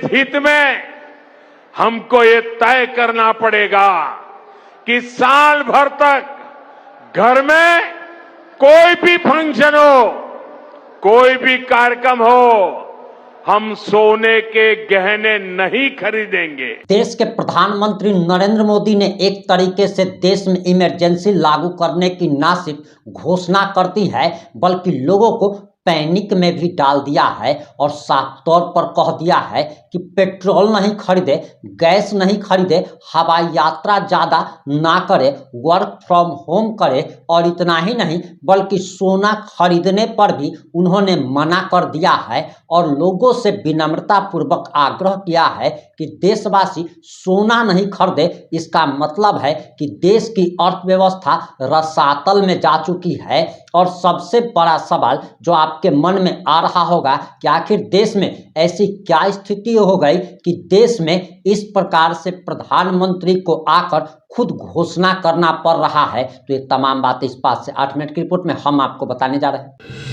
हित में हमको ये तय करना पड़ेगा कि साल भर तक घर में कोई भी फंक्शन हो, कोई भी कार्यक्रम हो, हम सोने के गहने नहीं खरीदेंगे। देश के प्रधानमंत्री नरेंद्र मोदी ने एक तरीके से देश में इमरजेंसी लागू करने की न सिर्फ घोषणा कर दी है बल्कि लोगों को पैनिक में भी डाल दिया है और साफ तौर पर कह दिया है कि पेट्रोल नहीं खरीदे, गैस नहीं खरीदे, हवाई यात्रा ज़्यादा ना करे, वर्क फ्रॉम होम करे और इतना ही नहीं बल्कि सोना खरीदने पर भी उन्होंने मना कर दिया है और लोगों से विनम्रता पूर्वक आग्रह किया है कि देशवासी सोना नहीं खरीदे। इसका मतलब है कि देश की अर्थव्यवस्था रसातल में जा चुकी है और सबसे बड़ा सवाल जो आपके मन में आ रहा होगा कि आखिर देश में ऐसी क्या स्थिति हो गई कि देश में इस प्रकार से प्रधानमंत्री को आकर खुद घोषणा करना पड़ रहा है। तो ये तमाम बातें इस 5 से 8 मिनट की रिपोर्ट में हम आपको बताने जा रहे हैं।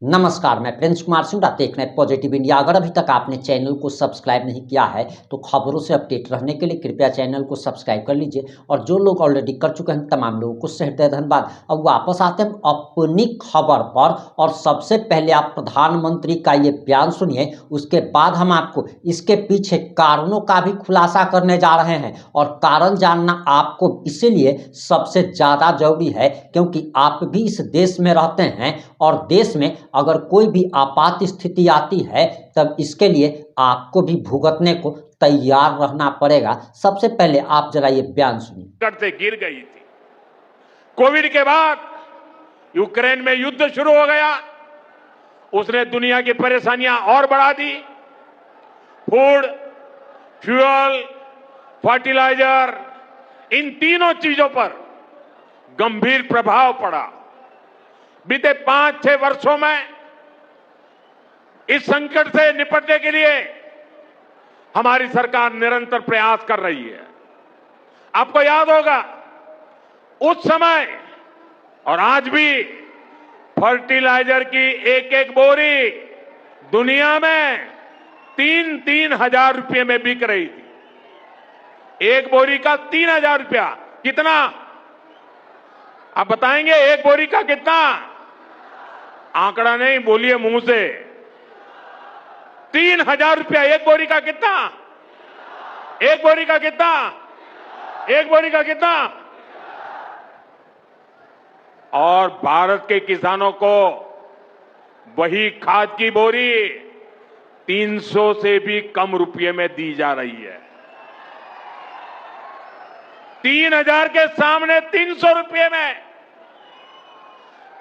नमस्कार, मैं प्रिंस कुमार सिंह, आप देख रहे हैं पॉजिटिव इंडिया। अगर अभी तक आपने चैनल को सब्सक्राइब नहीं किया है तो खबरों से अपडेट रहने के लिए कृपया चैनल को सब्सक्राइब कर लीजिए और जो लोग ऑलरेडी कर चुके हैं तमाम लोगों को हृदय धन्यवाद। अब वापस आते हैं अपनी खबर पर और सबसे पहले आप प्रधानमंत्री का ये बयान सुनिए, उसके बाद हम आपको इसके पीछे कारणों का भी खुलासा करने जा रहे हैं और कारण जानना आपको इसीलिए सबसे ज़्यादा जरूरी है क्योंकि आप भी इस देश में रहते हैं और देश में अगर कोई भी आपात स्थिति आती है तब इसके लिए आपको भी भुगतने को तैयार रहना पड़ेगा। सबसे पहले आप जरा ये बयान सुनिए। करते गिर गई थी। कोविड के बाद यूक्रेन में युद्ध शुरू हो गया, उसने दुनिया की परेशानियां और बढ़ा दी। फूड, फ्यूल, फर्टिलाइजर, इन तीनों चीजों पर गंभीर प्रभाव पड़ा। बीते 5-6 वर्षों में इस संकट से निपटने के लिए हमारी सरकार निरंतर प्रयास कर रही है। आपको याद होगा उस समय और आज भी फर्टिलाइजर की एक बोरी दुनिया में 3-3 हजार रुपये में बिक रही थी। एक बोरी का 3,000 रुपया। कितना आप बताएंगे? एक बोरी का कितना? आंकड़ा नहीं, बोलिए मुंह से। 3,000 रुपया एक बोरी का। कितना? एक बोरी का कितना? एक बोरी का कितना? और भारत के किसानों को वही खाद की बोरी 300 से भी कम रुपये में दी जा रही है। 3,000 के सामने 300 रुपये में।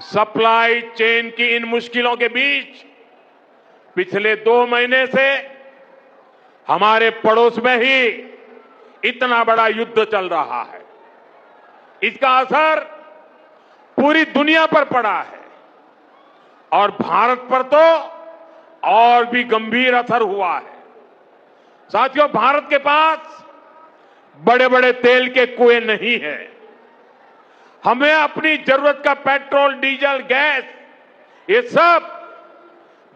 सप्लाई चेन की इन मुश्किलों के बीच पिछले 2 महीने से हमारे पड़ोस में ही इतना बड़ा युद्ध चल रहा है। इसका असर पूरी दुनिया पर पड़ा है और भारत पर तो और भी गंभीर असर हुआ है। साथियों, भारत के पास बड़े बड़े तेल के कुएं नहीं है। हमें अपनी जरूरत का पेट्रोल, डीजल, गैस, ये सब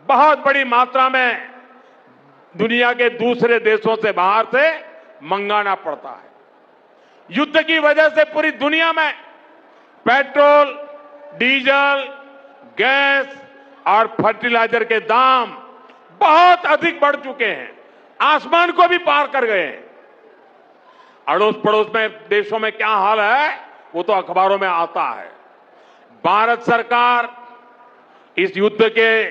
बहुत बड़ी मात्रा में दुनिया के दूसरे देशों से, बाहर से मंगाना पड़ता है। युद्ध की वजह से पूरी दुनिया में पेट्रोल, डीजल, गैस और फर्टिलाइजर के दाम बहुत अधिक बढ़ चुके हैं, आसमान को भी पार कर गए हैं। अड़ोस पड़ोस में देशों में क्या हाल है वो तो अखबारों में आता है। भारत सरकार इस युद्ध के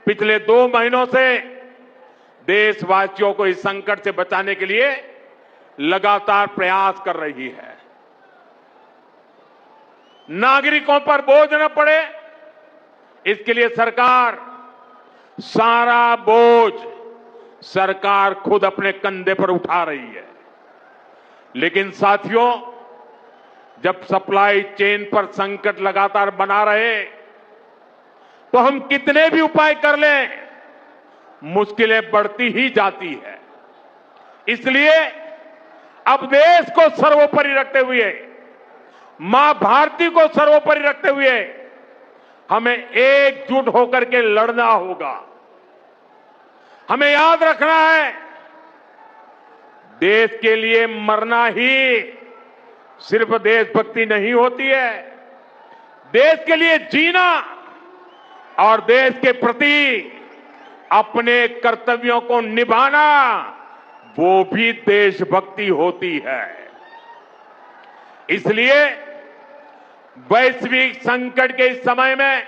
पिछले 2 महीनों से देशवासियों को इस संकट से बचाने के लिए लगातार प्रयास कर रही है। नागरिकों पर बोझ न पड़े, इसके लिए सरकार सारा बोझ सरकार खुद अपने कंधे पर उठा रही है। लेकिन साथियों, जब सप्लाई चेन पर संकट लगातार बना रहे तो हम कितने भी उपाय कर लें, मुश्किलें बढ़ती ही जाती है। इसलिए अब देश को सर्वोपरि रखते हुए, मां भारती को सर्वोपरि रखते हुए हमें एकजुट होकर के लड़ना होगा। हमें याद रखना है, देश के लिए मरना ही सिर्फ देशभक्ति नहीं होती है, देश के लिए जीना और देश के प्रति अपने कर्तव्यों को निभाना, वो भी देशभक्ति होती है। इसलिए वैश्विक संकट के इस समय में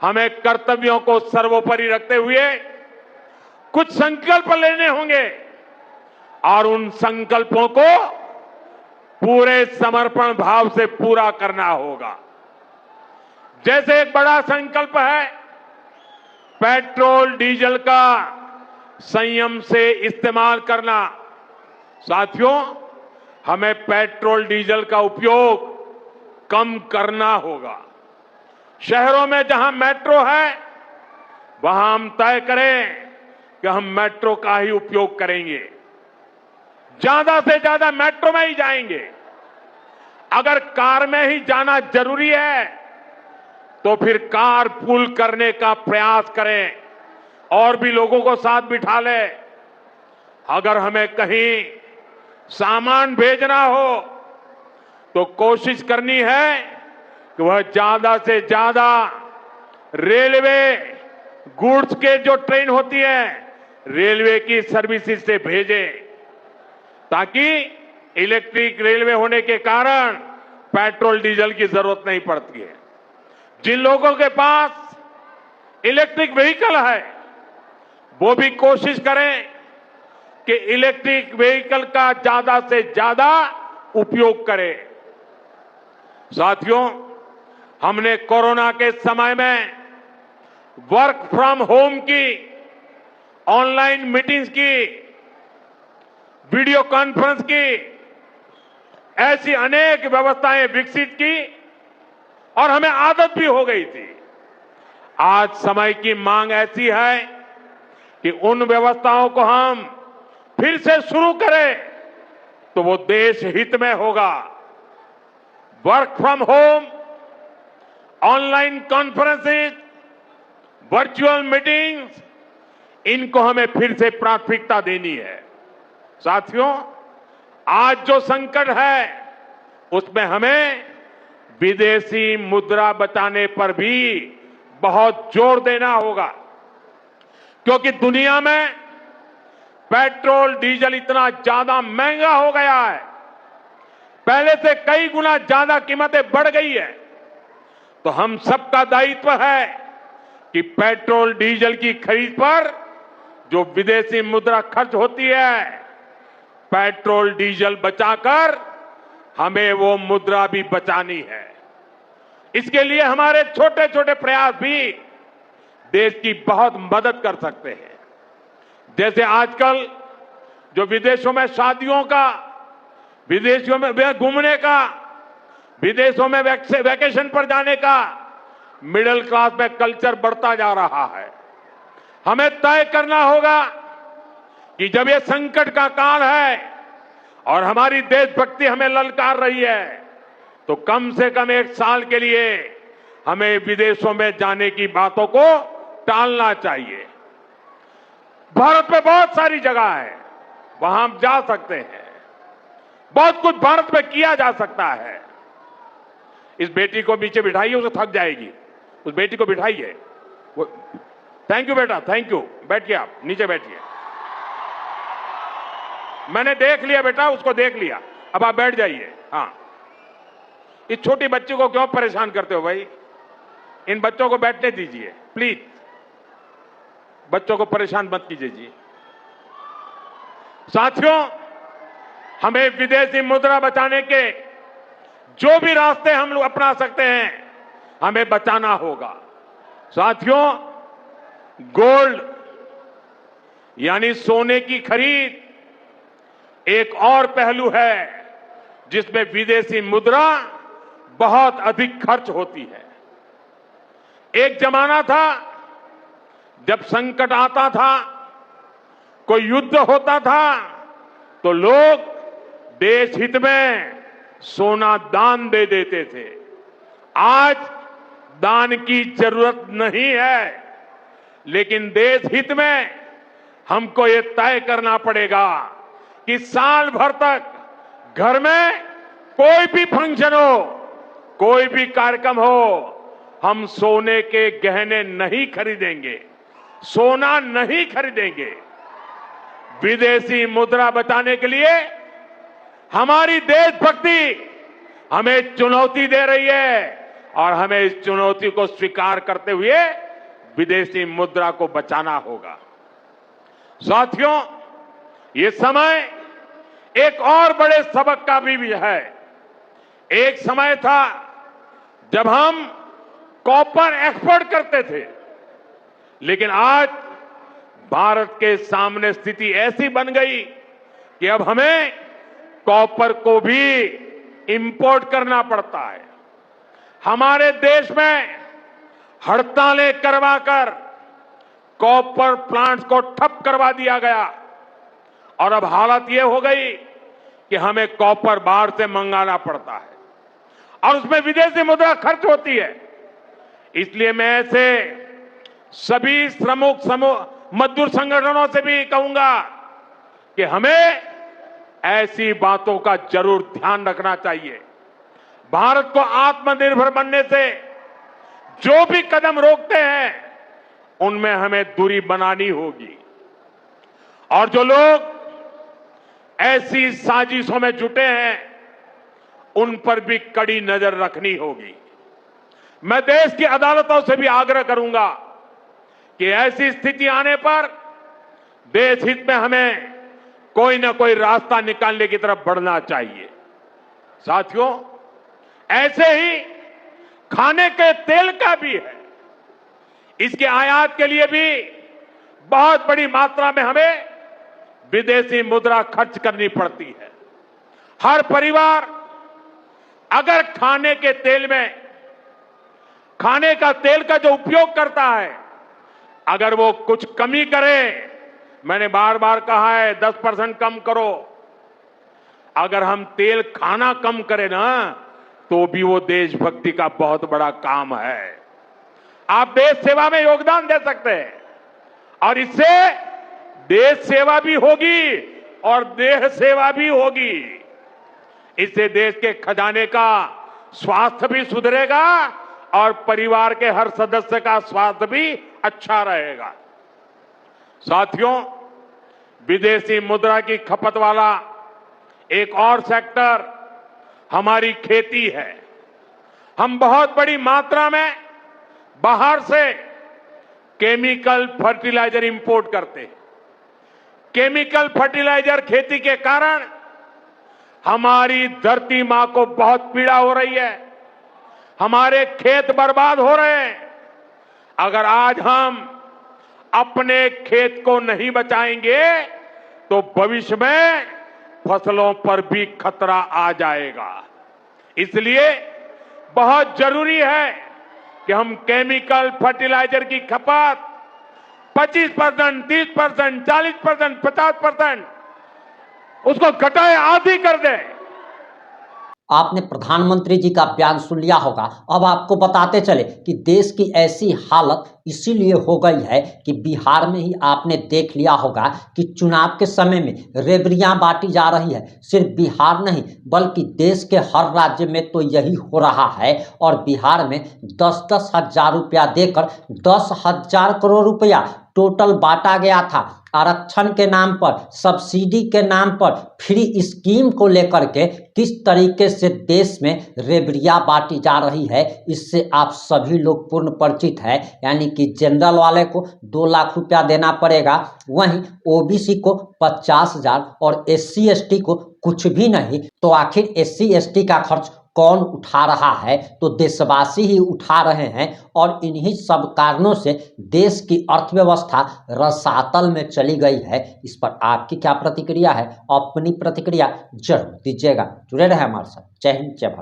हमें कर्तव्यों को सर्वोपरि रखते हुए कुछ संकल्प लेने होंगे और उन संकल्पों को पूरे समर्पण भाव से पूरा करना होगा। जैसे एक बड़ा संकल्प है पेट्रोल डीजल का संयम से इस्तेमाल करना। साथियों, हमें पेट्रोल डीजल का उपयोग कम करना होगा। शहरों में जहां मेट्रो है वहां हम तय करें कि हम मेट्रो का ही उपयोग करेंगे, ज्यादा से ज्यादा मेट्रो में ही जाएंगे। अगर कार में ही जाना जरूरी है तो फिर कार पूल करने का प्रयास करें और भी लोगों को साथ बिठा ले। अगर हमें कहीं सामान भेजना हो तो कोशिश करनी है कि वह ज्यादा से ज्यादा रेलवे गुड्स के जो ट्रेन होती है रेलवे की सर्विसेज से भेजे, ताकि इलेक्ट्रिक रेलवे होने के कारण पेट्रोल डीजल की जरूरत नहीं पड़ती है। जिन लोगों के पास इलेक्ट्रिक व्हीकल है वो भी कोशिश करें कि इलेक्ट्रिक व्हीकल का ज्यादा से ज्यादा उपयोग करें। साथियों, हमने कोरोना के समय में वर्क फ्रॉम होम की, ऑनलाइन मीटिंग्स की, वीडियो कॉन्फ्रेंस की, ऐसी अनेक व्यवस्थाएं विकसित की और हमें आदत भी हो गई थी। आज समय की मांग ऐसी है कि उन व्यवस्थाओं को हम फिर से शुरू करें तो वो देश हित में होगा। Work from home, online conferences, virtual meetings, इनको हमें फिर से प्राथमिकता देनी है। साथियों, आज जो संकट है उसमें हमें विदेशी मुद्रा बचाने पर भी बहुत जोर देना होगा, क्योंकि दुनिया में पेट्रोल डीजल इतना ज्यादा महंगा हो गया है, पहले से कई गुना ज्यादा कीमतें बढ़ गई है। तो हम सबका दायित्व है कि पेट्रोल डीजल की खरीद पर जो विदेशी मुद्रा खर्च होती है, पेट्रोल डीजल बचाकर हमें वो मुद्रा भी बचानी है। इसके लिए हमारे छोटे छोटे प्रयास भी देश की बहुत मदद कर सकते हैं। जैसे आजकल जो विदेशों में शादियों का, विदेशों में घूमने का, विदेशों में वैकेशन पर जाने का मिडिल क्लास में कल्चर बढ़ता जा रहा है। हमें तय करना होगा कि जब ये संकट का काल है और हमारी देशभक्ति हमें ललकार रही है, तो कम से कम 1 साल के लिए हमें विदेशों में जाने की बातों को टालना चाहिए। भारत में बहुत सारी जगह है, वहां हम जा सकते हैं, बहुत कुछ भारत में किया जा सकता है। इस बेटी को नीचे बिठाइए, उसे थक जाएगी, उस बेटी को बिठाइए। थैंक यू बेटा, थैंक यू। बैठिए, आप नीचे बैठिए। मैंने देख लिया बेटा, उसको देख लिया, अब आप बैठ जाइए। हाँ, इस छोटी बच्ची को क्यों परेशान करते हो भाई? इन बच्चों को बैठने दीजिए प्लीज, बच्चों को परेशान मत कीजिए जी। साथियों, हमें विदेशी मुद्रा बचाने के जो भी रास्ते हम लोग अपना सकते हैं हमें बचाना होगा। साथियों, गोल्ड यानी सोने की खरीद एक और पहलू है जिसमें विदेशी मुद्रा बहुत अधिक खर्च होती है। एक जमाना था जब संकट आता था, कोई युद्ध होता था, तो लोग देश हित में सोना दान दे देते थे। आज दान की जरूरत नहीं है, लेकिन देश हित में हमको ये तय करना पड़ेगा कि साल भर तक घर में कोई भी फंक्शन हो, कोई भी कार्यक्रम हो, हम सोने के गहने नहीं खरीदेंगे, सोना नहीं खरीदेंगे। विदेशी मुद्रा बचाने के लिए हमारी देशभक्ति हमें चुनौती दे रही है और हमें इस चुनौती को स्वीकार करते हुए विदेशी मुद्रा को बचाना होगा। साथियों, ये समय एक और बड़े सबक का भी है। एक समय था जब हम कॉपर एक्सपोर्ट करते थे, लेकिन आज भारत के सामने स्थिति ऐसी बन गई कि अब हमें कॉपर को भी इंपोर्ट करना पड़ता है। हमारे देश में हड़तालें करवाकर कॉपर प्लांट्स को ठप करवा दिया गया और अब हालत यह हो गई कि हमें कॉपर बाहर से मंगाना पड़ता है और उसमें विदेशी मुद्रा खर्च होती है। इसलिए मैं ऐसे सभी मजदूर संगठनों से भी कहूंगा कि हमें ऐसी बातों का जरूर ध्यान रखना चाहिए। भारत को आत्मनिर्भर बनने से जो भी कदम रोकते हैं, उनमें हमें दूरी बनानी होगी और जो लोग ऐसी साजिशों में जुटे हैं, उन पर भी कड़ी नजर रखनी होगी। मैं देश की अदालतों से भी आग्रह करूंगा कि ऐसी स्थिति आने पर देश हित में हमें कोई ना कोई रास्ता निकालने की तरफ बढ़ना चाहिए। साथियों, ऐसे ही खाने के तेल का भी है। इसके आयात के लिए भी बहुत बड़ी मात्रा में हमें विदेशी मुद्रा खर्च करनी पड़ती है। हर परिवार अगर खाने के तेल में खाने का तेल का जो उपयोग करता है, अगर वो कुछ कमी करे, मैंने बार बार कहा है 10% कम करो। अगर हम तेल खाना कम करें ना, तो भी वो देशभक्ति का बहुत बड़ा काम है। आप देश सेवा में योगदान दे सकते हैं और इससे देश सेवा भी होगी और देह सेवा भी होगी। इससे देश के खजाने का स्वास्थ्य भी सुधरेगा और परिवार के हर सदस्य का स्वास्थ्य भी अच्छा रहेगा। साथियों, विदेशी मुद्रा की खपत वाला एक और सेक्टर हमारी खेती है। हम बहुत बड़ी मात्रा में बाहर से केमिकल फर्टिलाइजर इंपोर्ट करते हैं। केमिकल फर्टिलाइजर खेती के कारण हमारी धरती मां को बहुत पीड़ा हो रही है, हमारे खेत बर्बाद हो रहे हैं। अगर आज हम अपने खेत को नहीं बचाएंगे तो भविष्य में फसलों पर भी खतरा आ जाएगा। इसलिए बहुत जरूरी है कि हम केमिकल फर्टिलाइजर की खपत 25%, 30%, 40%, 50% उसको घटाए, आधी कर दें। आपने प्रधानमंत्री जी का बयान सुन लिया होगा। अब आपको बताते चले कि देश की ऐसी हालत इसीलिए हो गई है कि बिहार में ही आपने देख लिया होगा कि चुनाव के समय में रेवड़ियां बांटी जा रही है। सिर्फ बिहार नहीं बल्कि देश के हर राज्य में तो यही हो रहा है और बिहार में 10-10 हजार रुपया देकर 10,000 करोड़ रुपया टोटल बांटा गया था। आरक्षण के नाम पर, सब्सिडी के नाम पर, फ्री स्कीम को लेकर के किस तरीके से देश में रेवड़ियां बांटी जा रही है, इससे आप सभी लोग पूर्ण परिचित हैं। यानी कि जनरल वाले को 2 लाख रुपया देना पड़ेगा, वहीं ओबीसी को 50,000 और SC ST को कुछ भी नहीं। तो आखिर SC ST का खर्च कौन उठा रहा है? तो देशवासी ही उठा रहे हैं और इन्हीं सब कारणों से देश की अर्थव्यवस्था रसातल में चली गई है। इस पर आपकी क्या प्रतिक्रिया है? अपनी प्रतिक्रिया जरूर दीजिएगा। जुड़े रहे हमारे साथ। जय हिंद, जय भारत।